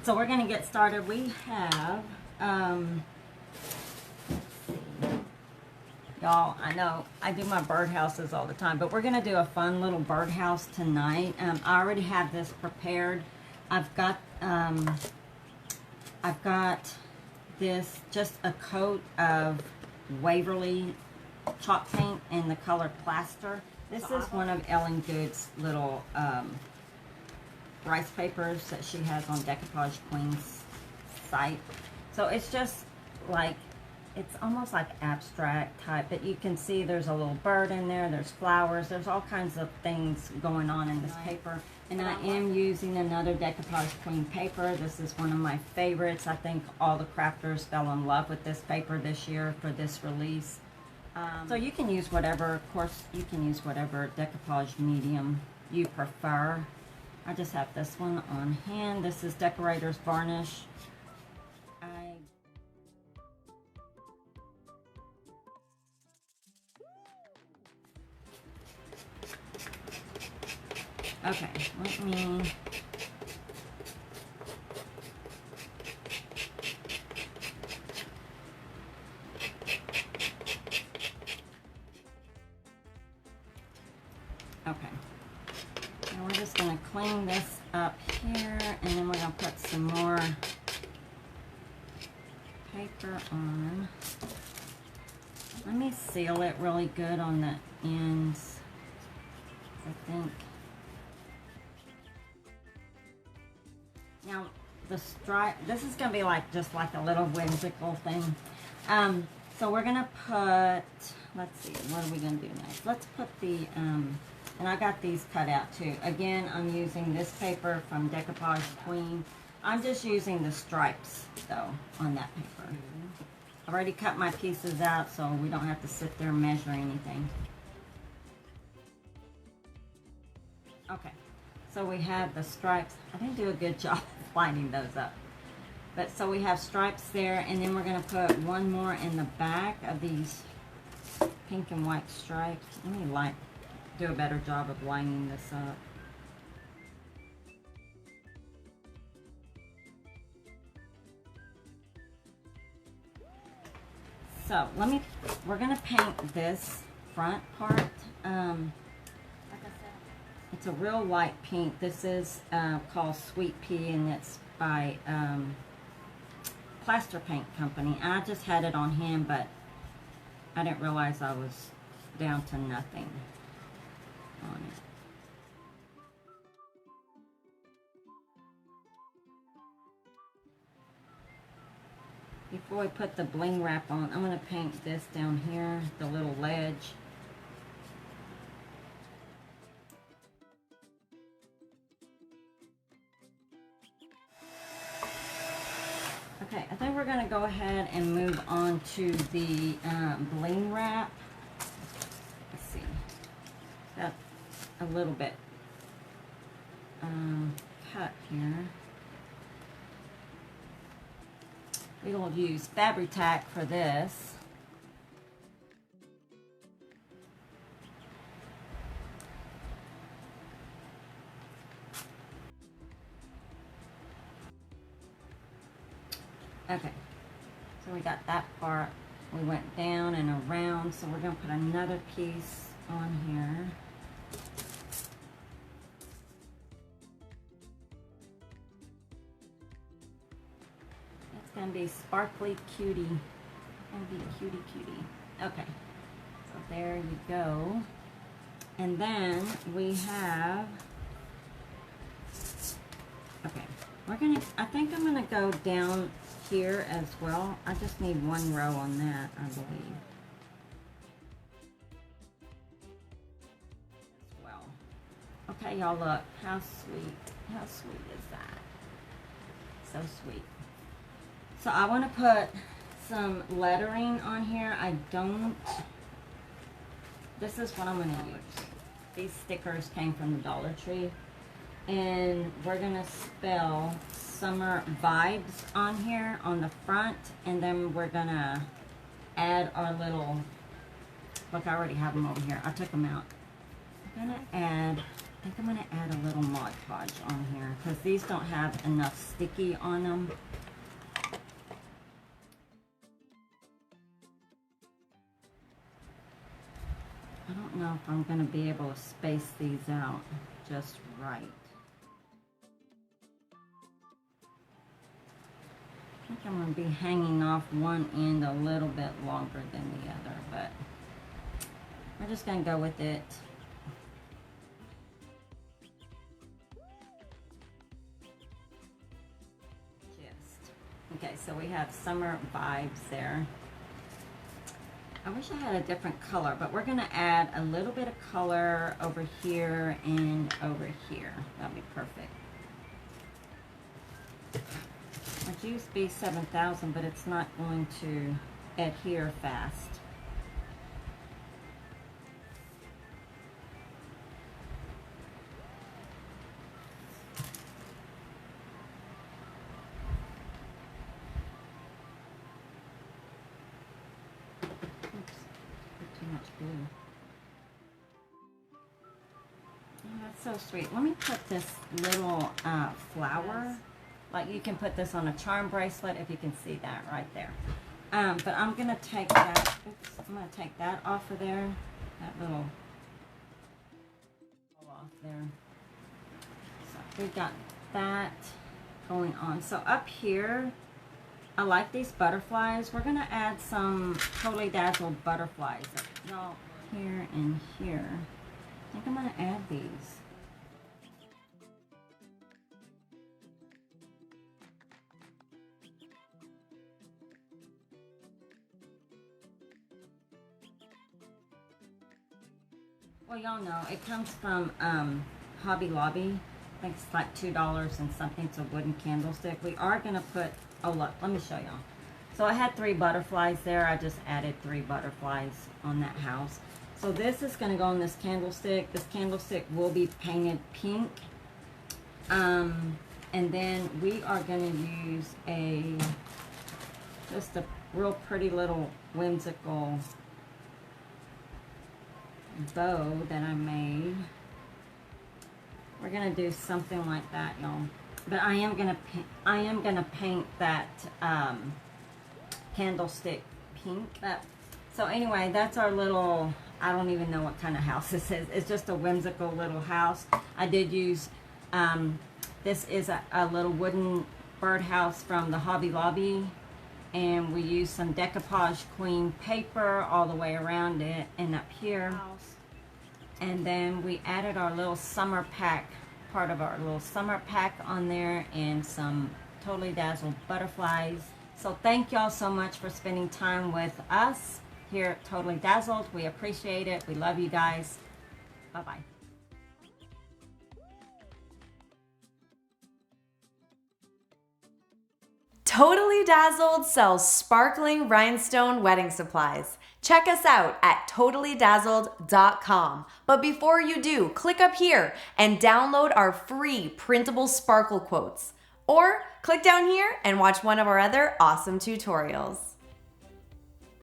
So we're gonna get started. We have, y'all, I know I do my birdhouses all the time, but we're gonna do a fun little birdhouse tonight. I already have this prepared. I've got this, just a coat of Waverly chalk paint in the color plaster. This is one of Ellen Good's little rice papers that she has on Decoupage Queen's site. So it's just like, it's almost like abstract type, but you can see there's a little bird in there, there's flowers, there's all kinds of things going on in this paper. And I am using another Decoupage Queen paper. This is one of my favorites. I think all the crafters fell in love with this paper this year for this release. So you can use whatever, of course, you can use whatever decoupage medium you prefer. I just have this one on hand. This is Decorator's Varnish. Okay, let me... Okay. Now we're just going to clean this up here, and then we're going to put some more paper on. Let me seal it really good on the ends, I think. Now, the stripe, this is going to be like, just like a little whimsical thing. So we're going to put, let's see, what are we going to do next? Let's put the, and I got these cut out too. Again, I'm using this paper from Decoupage Queen. I'm just using the stripes, though, on that paper. I've already cut my pieces out, so we don't have to sit there and measure anything. Okay. So we have the stripes. I didn't do a good job of lining those up. But so we have stripes there, and then we're going to put one more in the back of these pink and white stripes. Let me do a better job of lining this up. So we're going to paint this front part. It's a real light pink. This is called Sweet Pea, and it's by Plaster Paint Company. And I just had it on hand, but I didn't realize I was down to nothing on it. Before we put the bling wrap on, I'm going to paint this down here, the little ledge. Okay, I think we're going to go ahead and move on to the bling wrap. Let's see. Got a little bit cut here. We will use Fabri-Tac for this. Okay, so we got that part. We went down and around, so we're going to put another piece on here. It's going to be Sparkly Cutie. It's going to be Cutie Cutie. Okay, so there you go. And then we have, okay, we're going to, I think I'm going to go down here as well. I just need one row on that, I believe. As well. Okay, y'all, look how sweet. How sweet is that? So sweet. So I want to put some lettering on here. This is what I'm going to use. These stickers came from the Dollar Tree. And we're going to spell Summer Vibes on here on the front, and then we're going to add our little, look, I already have them over here. I took them out. I'm going to add I think I'm going to add a little Mod Podge on here because these don't have enough sticky on them. I don't know if I'm going to be able to space these out just right. I think I'm going to be hanging off one end a little bit longer than the other, but we're just going to go with it. Okay, so we have summer vibes there. I wish I had a different color, but we're gonna add a little bit of color over here and over here. That'll be perfect. I'd use B7000, but it's not going to adhere fast. So sweet. Let me put this little flower, like you can put this on a charm bracelet if you can see that right there. But I'm gonna take that. Oops, I'm gonna take that off of there. That little off there. So we've got that going on. So up here, I like these butterflies. We're gonna add some Totally Dazzled butterflies. Y'all, here and here. I think I'm gonna add these. Well, y'all know, it comes from Hobby Lobby. I think it's like $2 and something. It's a wooden candlestick. We are going to put, oh look, let me show y'all. So I had 3 butterflies there. I just added 3 butterflies on that house. So this is going to go on this candlestick. This candlestick will be painted pink. And then we are going to use just a real pretty little whimsical bow that I made. We're gonna do something like that, y'all. But I am gonna paint that candlestick pink. So anyway, that's our little, I don't even know what kind of house this is. It's just a whimsical little house. I did use this is a little wooden birdhouse from the Hobby Lobby. And we used some decoupage queen paper all the way around it and up here. And then we added our little summer pack, part of our little summer pack on there, and some Totally Dazzled butterflies. So thank y'all so much for spending time with us here at Totally Dazzled. We appreciate it. We love you guys. Bye-bye. Totally Dazzled sells sparkling rhinestone wedding supplies. Check us out at totallydazzled.com. But before you do, click up here and download our free Printable Sparkle Quotes. Or click down here and watch one of our other awesome tutorials.